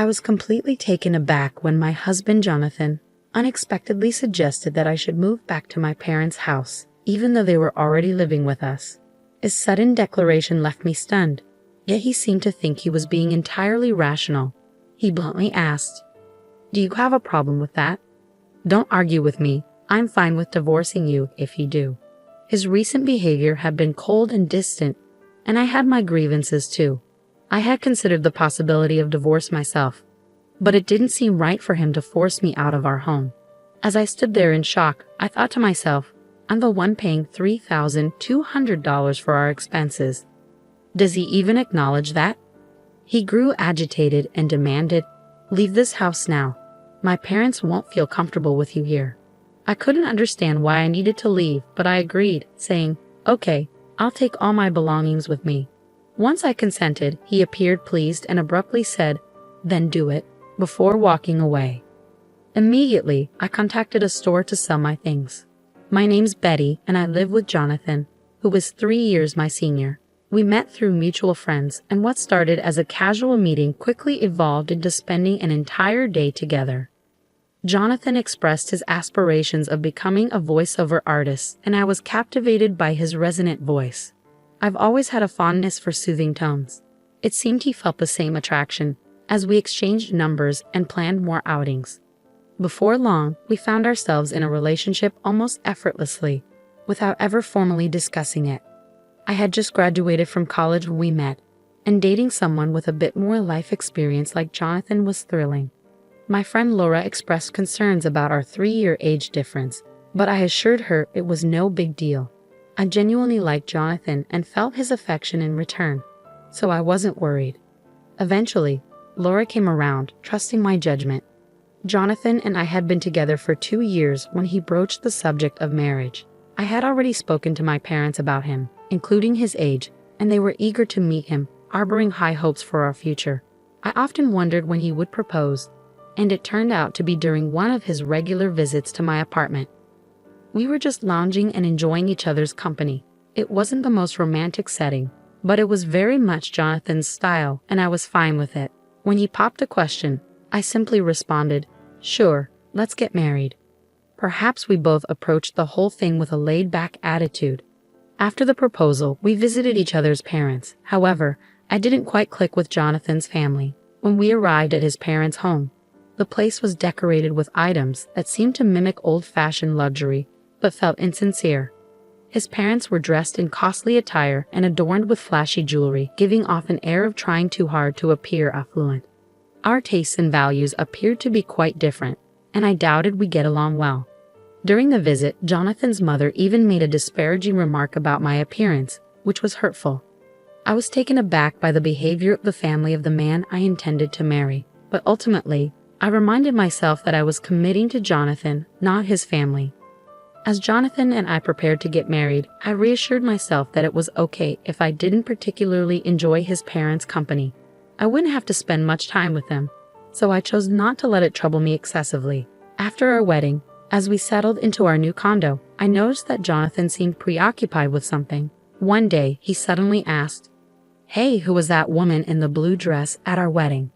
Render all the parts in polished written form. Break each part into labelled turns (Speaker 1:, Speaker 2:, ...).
Speaker 1: I was completely taken aback when my husband Jonathan unexpectedly suggested that I should move back to my parents' house, even though they were already living with us. His sudden declaration left me stunned, yet he seemed to think he was being entirely rational. He bluntly asked, "Do you have a problem with that? Don't argue with me. I'm fine with divorcing you if you do." His recent behavior had been cold and distant, and I had my grievances too. I had considered the possibility of divorce myself, but it didn't seem right for him to force me out of our home. As I stood there in shock, I thought to myself, I'm the one paying $3,200 for our expenses. Does he even acknowledge that? He grew agitated and demanded, "Leave this house now. My parents won't feel comfortable with you here." I couldn't understand why I needed to leave, but I agreed, saying, "Okay, I'll take all my belongings with me." Once I consented, he appeared pleased and abruptly said, "Then do it," before walking away. Immediately, I contacted a store to sell my things. My name's Betty, and I live with Jonathan, who is 3 years my senior. We met through mutual friends, and what started as a casual meeting quickly evolved into spending an entire day together. Jonathan expressed his aspirations of becoming a voiceover artist, and I was captivated by his resonant voice. I've always had a fondness for soothing tones. It seemed he felt the same attraction, as we exchanged numbers and planned more outings. Before long, we found ourselves in a relationship almost effortlessly, without ever formally discussing it. I had just graduated from college when we met, and dating someone with a bit more life experience like Jonathan was thrilling. My friend Laura expressed concerns about our 3-year age difference, but I assured her it was no big deal. I genuinely liked Jonathan and felt his affection in return, so I wasn't worried. Eventually, Laura came around, trusting my judgment. Jonathan and I had been together for 2 years when he broached the subject of marriage. I had already spoken to my parents about him, including his age, and they were eager to meet him, harboring high hopes for our future. I often wondered when he would propose, and it turned out to be during one of his regular visits to my apartment. We were just lounging and enjoying each other's company. It wasn't the most romantic setting, but it was very much Jonathan's style, and I was fine with it. When he popped a question, I simply responded, "Sure, let's get married." Perhaps we both approached the whole thing with a laid-back attitude. After the proposal, we visited each other's parents. However, I didn't quite click with Jonathan's family. When we arrived at his parents' home, the place was decorated with items that seemed to mimic old-fashioned luxury, but felt insincere. His parents were dressed in costly attire and adorned with flashy jewelry, giving off an air of trying too hard to appear affluent. Our tastes and values appeared to be quite different, and I doubted we'd get along well. During the visit, Jonathan's mother even made a disparaging remark about my appearance, which was hurtful. I was taken aback by the behavior of the family of the man I intended to marry, but ultimately, I reminded myself that I was committing to Jonathan, not his family. As Jonathan and I prepared to get married, I reassured myself that it was okay if I didn't particularly enjoy his parents' company. I wouldn't have to spend much time with them, so I chose not to let it trouble me excessively. After our wedding, as we settled into our new condo, I noticed that Jonathan seemed preoccupied with something. One day, he suddenly asked, "Hey, who was that woman in the blue dress at our wedding?"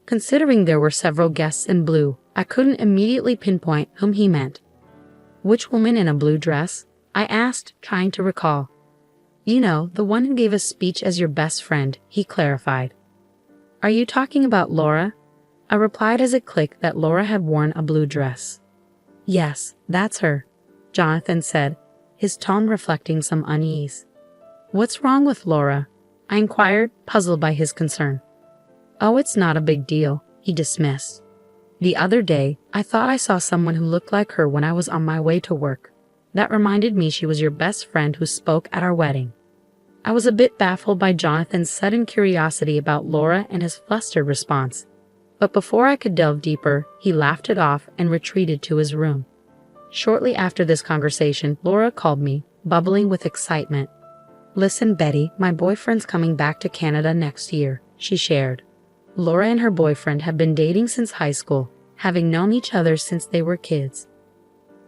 Speaker 1: Considering there were several guests in blue, I couldn't immediately pinpoint whom he meant. "Which woman in a blue dress?" I asked, trying to recall. "You know, the one who gave a speech as your best friend," he clarified. "Are you talking about Laura?" I replied as it clicked that Laura had worn a blue dress. "Yes, that's her," Jonathan said, his tone reflecting some unease. "What's wrong with Laura?" I inquired, puzzled by his concern. "Oh, it's not a big deal," he dismissed. "The other day, I thought I saw someone who looked like her when I was on my way to work. That reminded me she was your best friend who spoke at our wedding." I was a bit baffled by Jonathan's sudden curiosity about Laura and his flustered response. But before I could delve deeper, he laughed it off and retreated to his room. Shortly after this conversation, Laura called me, bubbling with excitement. "Listen, Betty, my boyfriend's coming back to Canada next year," she shared. Laura and her boyfriend had been dating since high school, having known each other since they were kids.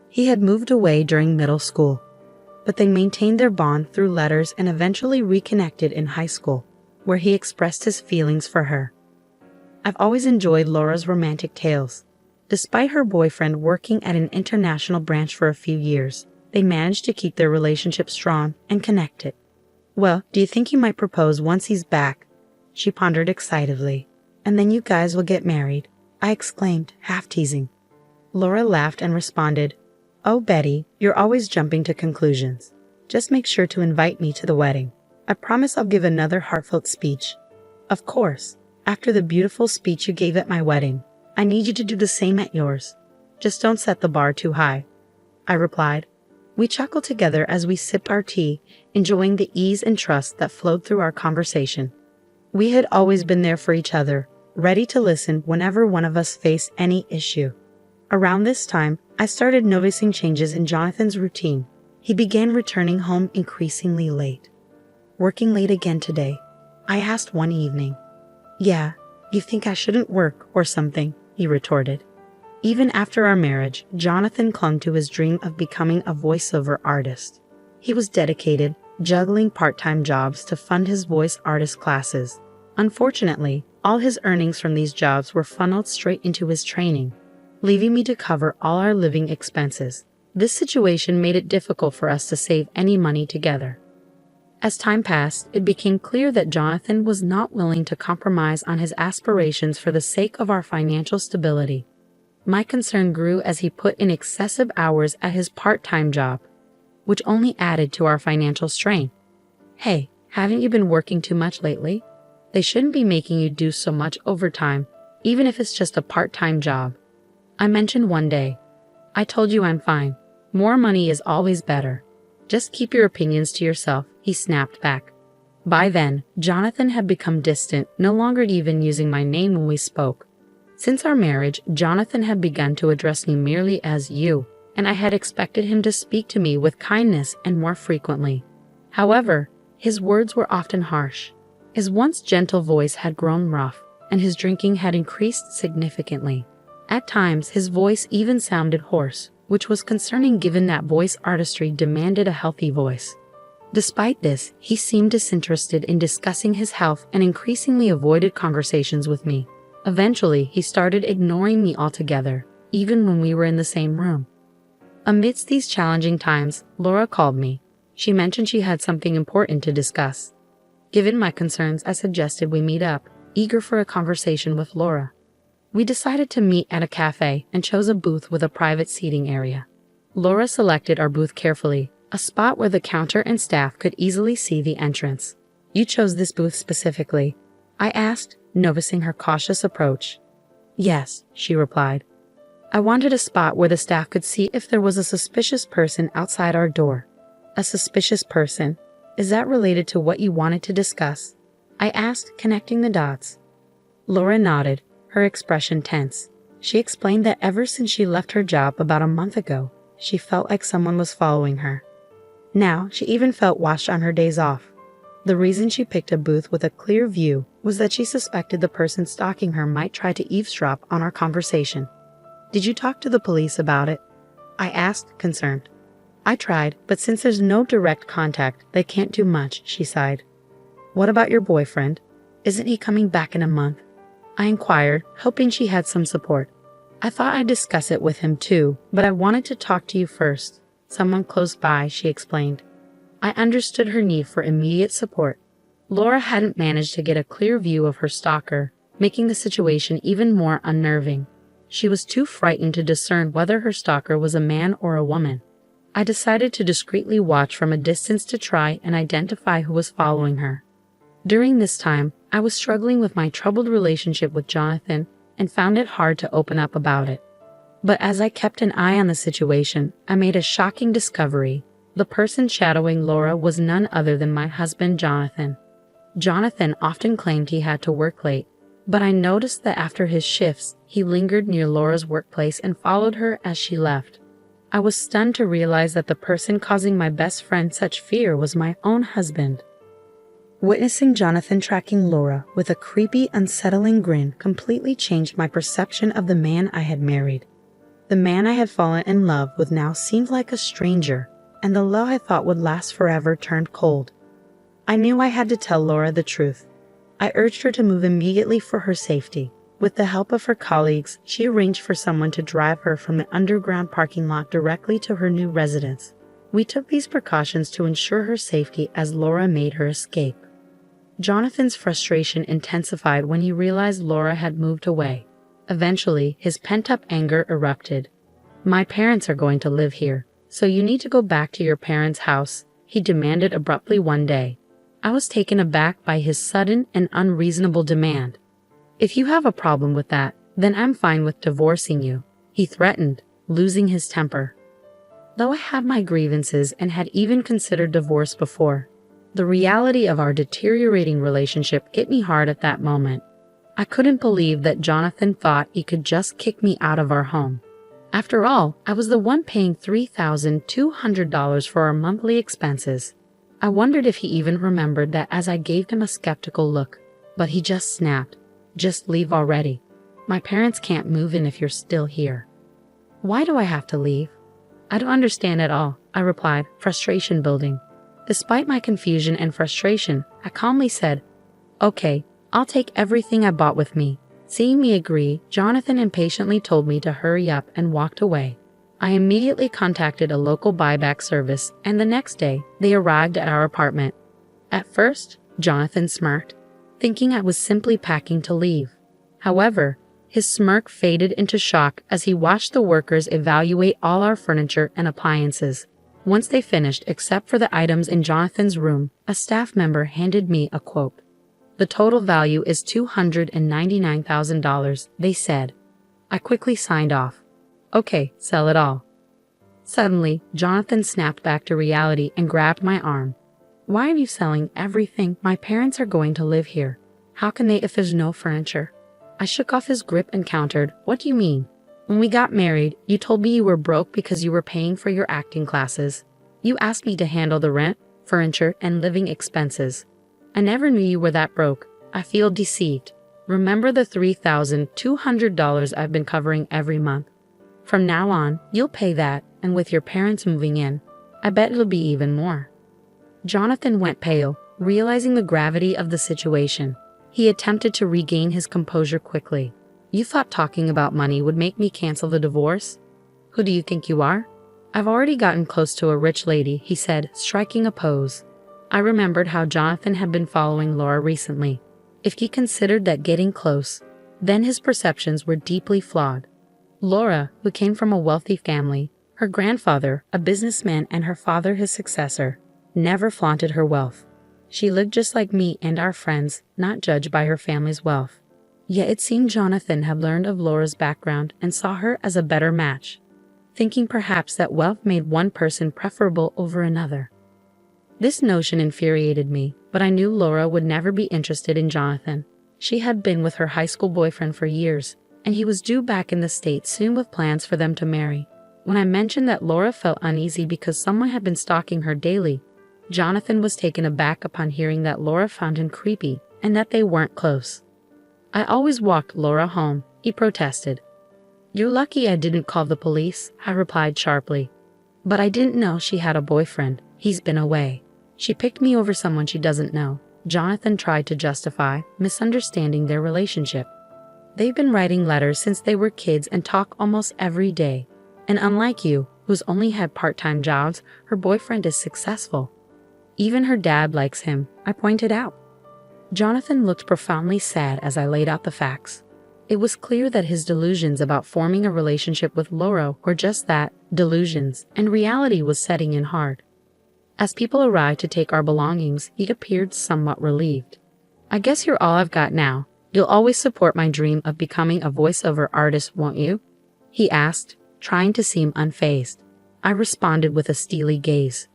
Speaker 1: He had moved away during middle school, but they maintained their bond through letters and eventually reconnected in high school, where he expressed his feelings for her. I've always enjoyed Laura's romantic tales. Despite her boyfriend working at an international branch for a few years, they managed to keep their relationship strong and connected. Well, do you think he might propose once he's back? She pondered excitedly. And then you guys will get married, I exclaimed, half teasing. Laura laughed and responded, Oh, Betty, you're always jumping to conclusions. Just make sure to invite me to the wedding. I promise I'll give another heartfelt speech. Of course, after the beautiful speech you gave at my wedding, I need you to do the same at yours. Just don't set the bar too high, I replied. We chuckled together as we sipped our tea, enjoying the ease and trust that flowed through our conversation. We had always been there for each other, ready to listen whenever one of us faced any issue. Around this time, I started noticing changes in Jonathan's routine. He began returning home increasingly late. Working late again today, I asked one evening. Yeah, you think I shouldn't work or something, he retorted. Even after our marriage, Jonathan clung to his dream of becoming a voiceover artist. He was dedicated, juggling part-time jobs to fund his voice artist classes. Unfortunately, all his earnings from these jobs were funneled straight into his training, leaving me to cover all our living expenses. This situation made it difficult for us to save any money together. As time passed, it became clear that Jonathan was not willing to compromise on his aspirations for the sake of our financial stability. My concern grew as he put in excessive hours at his part-time job, which only added to our financial strain. Hey, haven't you been working too much lately? They shouldn't be making you do so much overtime, even if it's just a part-time job, I mentioned one day. I told you I'm fine. More money is always better. Just keep your opinions to yourself, he snapped back. By then, Jonathan had become distant, no longer even using my name when we spoke. Since our marriage, Jonathan had begun to address me merely as you, and I had expected him to speak to me with kindness and more frequently. However, his words were often harsh. His once gentle voice had grown rough, and his drinking had increased significantly. At times, his voice even sounded hoarse, which was concerning given that voice artistry demanded a healthy voice. Despite this, he seemed disinterested in discussing his health and increasingly avoided conversations with me. Eventually, he started ignoring me altogether, even when we were in the same room. Amidst these challenging times, Laura called me. She mentioned she had something important to discuss. Given my concerns, I suggested we meet up, eager for a conversation with Laura. We decided to meet at a cafe and chose a booth with a private seating area. Laura selected our booth carefully, a spot where the counter and staff could easily see the entrance. You chose this booth specifically? I asked, noticing her cautious approach. Yes, she replied. I wanted a spot where the staff could see if there was a suspicious person outside our door. A suspicious person? Is that related to what you wanted to discuss? I asked, connecting the dots. Laura nodded, her expression tense. She explained that ever since she left her job about a month ago, she felt like someone was following her. Now, she even felt watched on her days off. The reason she picked a booth with a clear view was that she suspected the person stalking her might try to eavesdrop on our conversation. Did you talk to the police about it? I asked, concerned. I tried, but since there's no direct contact, they can't do much, she sighed. What about your boyfriend? Isn't he coming back in a month? I inquired, hoping she had some support. I thought I'd discuss it with him too, but I wanted to talk to you first. Someone close by, she explained. I understood her need for immediate support. Laura hadn't managed to get a clear view of her stalker, making the situation even more unnerving. She was too frightened to discern whether her stalker was a man or a woman. I decided to discreetly watch from a distance to try and identify who was following her. During this time, I was struggling with my troubled relationship with Jonathan and found it hard to open up about it. But as I kept an eye on the situation, I made a shocking discovery. The person shadowing Laura was none other than my husband, Jonathan. Jonathan often claimed he had to work late, but I noticed that after his shifts, he lingered near Laura's workplace and followed her as she left. I was stunned to realize that the person causing my best friend such fear was my own husband. Witnessing Jonathan tracking Laura with a creepy, unsettling grin completely changed my perception of the man I had married. The man I had fallen in love with now seemed like a stranger, and the love I thought would last forever turned cold. I knew I had to tell Laura the truth. I urged her to move immediately for her safety. With the help of her colleagues, she arranged for someone to drive her from the underground parking lot directly to her new residence. We took these precautions to ensure her safety as Laura made her escape. Jonathan's frustration intensified when he realized Laura had moved away. Eventually, his pent-up anger erupted. "My parents are going to live here, so you need to go back to your parents' house," he demanded abruptly one day. I was taken aback by his sudden and unreasonable demand. "If you have a problem with that, then I'm fine with divorcing you," he threatened, losing his temper. Though I had my grievances and had even considered divorce before, the reality of our deteriorating relationship hit me hard at that moment. I couldn't believe that Jonathan thought he could just kick me out of our home. After all, I was the one paying $3,200 for our monthly expenses. I wondered if he even remembered that as I gave him a skeptical look, but he just snapped, "Just leave already. My parents can't move in if you're still here." "Why do I have to leave?" "I don't understand at all," I replied, frustration building. Despite my confusion and frustration, I calmly said, "Okay, I'll take everything I bought with me." Seeing me agree, Jonathan impatiently told me to hurry up and walked away. I immediately contacted a local buyback service, and the next day, they arrived at our apartment. At first, Jonathan smirked, thinking I was simply packing to leave. However, his smirk faded into shock as he watched the workers evaluate all our furniture and appliances. Once they finished, except for the items in Jonathan's room, a staff member handed me a quote. "The total value is $299,000, they said. I quickly signed off. "Okay, sell it all." Suddenly, Jonathan snapped back to reality and grabbed my arm. "Why are you selling everything? My parents are going to live here. How can they if there's no furniture?" I shook off his grip and countered, "What do you mean? When we got married, you told me you were broke because you were paying for your acting classes. You asked me to handle the rent, furniture, and living expenses. I never knew you were that broke. I feel deceived. Remember the $3,200 I've been covering every month? From now on, you'll pay that, and with your parents moving in, I bet it'll be even more." Jonathan went pale, realizing the gravity of the situation. He attempted to regain his composure quickly. "You thought talking about money would make me cancel the divorce? Who do you think you are?" "I've already gotten close to a rich lady," he said, striking a pose. I remembered how Jonathan had been following Laura recently. If he considered that getting close, then his perceptions were deeply flawed. Laura, who came from a wealthy family, her grandfather, a businessman, and her father his successor, never flaunted her wealth. She lived just like me and our friends, not judged by her family's wealth. Yet it seemed Jonathan had learned of Laura's background and saw her as a better match, thinking perhaps that wealth made one person preferable over another. This notion infuriated me, but I knew Laura would never be interested in Jonathan. She had been with her high school boyfriend for years, and he was due back in the States soon with plans for them to marry. When I mentioned that Laura felt uneasy because someone had been stalking her daily, Jonathan was taken aback upon hearing that Laura found him creepy and that they weren't close. "I always walked Laura home," he protested. "You're lucky I didn't call the police," I replied sharply. "But I didn't know she had a boyfriend. He's been away. She picked me over someone she doesn't know," Jonathan tried to justify, misunderstanding their relationship. "They've been writing letters since they were kids and talk almost every day. And unlike you, who's only had part-time jobs, her boyfriend is successful. Even her dad likes him," I pointed out. Jonathan looked profoundly sad as I laid out the facts. It was clear that his delusions about forming a relationship with Laura were just that, delusions, and reality was setting in hard. As people arrived to take our belongings, he appeared somewhat relieved. "I guess you're all I've got now. You'll always support my dream of becoming a voiceover artist, won't you?" he asked, trying to seem unfazed. I responded with a steely gaze.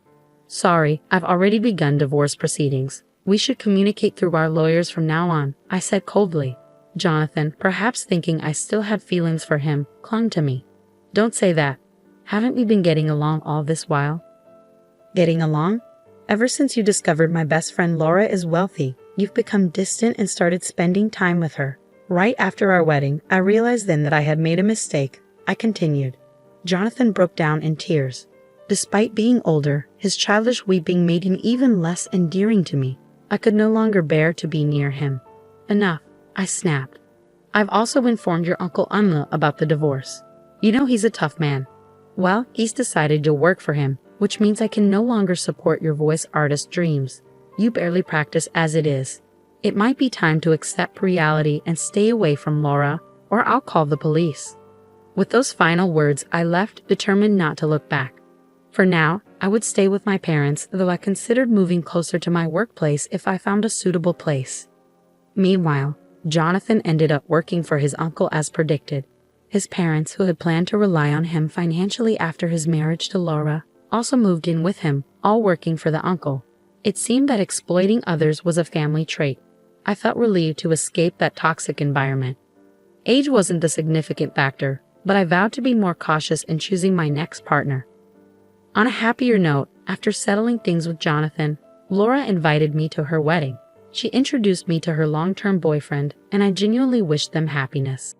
Speaker 1: "Sorry, I've already begun divorce proceedings. We should communicate through our lawyers from now on," I said coldly. Jonathan, perhaps thinking I still had feelings for him, clung to me. "Don't say that. Haven't we been getting along all this while?" "Getting along? Ever since you discovered my best friend Laura is wealthy, you've become distant and started spending time with her. Right after our wedding, I realized then that I had made a mistake," I continued. Jonathan broke down in tears. Despite being older, his childish weeping made him even less endearing to me. I could no longer bear to be near him. "Enough," I snapped. I've also informed your Uncle Anla about the divorce. You know he's a tough man. Well, he's decided to work for him, which means I can no longer support your voice artist dreams. You barely practice as it is. It might be time to accept reality and stay away from Laura, or I'll call the police." With those final words, I left, determined not to look back. For now, I would stay with my parents, though I considered moving closer to my workplace if I found a suitable place. Meanwhile, Jonathan ended up working for his uncle as predicted. His parents, who had planned to rely on him financially after his marriage to Laura, also moved in with him, all working for the uncle. It seemed that exploiting others was a family trait. I felt relieved to escape that toxic environment. Age wasn't the significant factor, but I vowed to be more cautious in choosing my next partner. On a happier note, after settling things with Jonathan, Laura invited me to her wedding. She introduced me to her long-term boyfriend, and I genuinely wished them happiness.